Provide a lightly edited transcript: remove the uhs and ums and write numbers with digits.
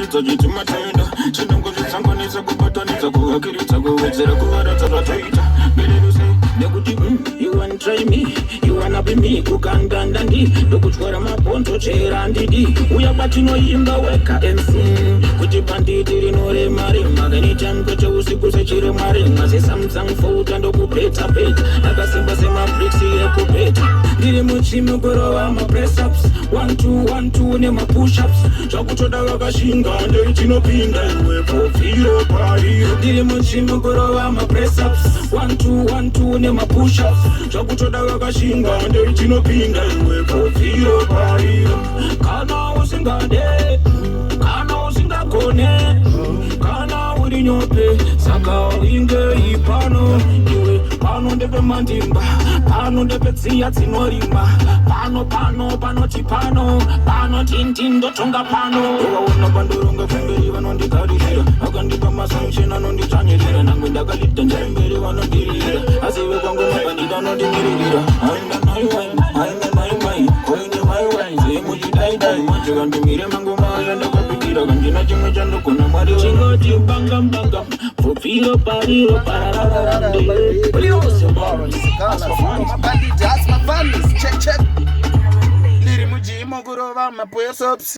kuratidza chiti matenda chinongozvitsanganisa kubatanidza kuvakiridza kuwedzera kuvaradza zvatoita bereruse nekuti you wanna try me you wanna be me kukandanda ndi ndokutyora mabhonzo chera handidi uya kwatinoimba weka MC kuti banditi rinorema-rema anytime kwete usiku sechiremwa-remwa sesamsung fouta ndokupeta-peta akasimba semabriksi ekupeta ndiri muchimi kurova mapress-ups 1-2-1-2 nemapush-ups zvakutoda vakashinga ndeitinopinda iwe profiro pairo ndiri muchimi kurova mapress-ups 1-2-1-2 nemapush-ups zvakutoda vakashinga ndeitinopinda iwe profiro pairo kana usingade kana usingagone kana uri nyope saka inge ipano iwe pano ndepemandimba pano ndepetsiya dzinorima pano panoti pano tinti ndotonga pano iwaona pandoronga pemberi vanondigaririra akandipa masanchena anonditsvanyirira nangwe ndakalita njaimberi vanondirira asive kwangu mabandita anondimiririra ainda naiwai oine maiwai zemuchidaidai majikandimire mangoma aya ndakapikira kandina chimwe chandogona mwari chingoti bangam profiro pariro pararararande Liri mujimo kurova mapuesops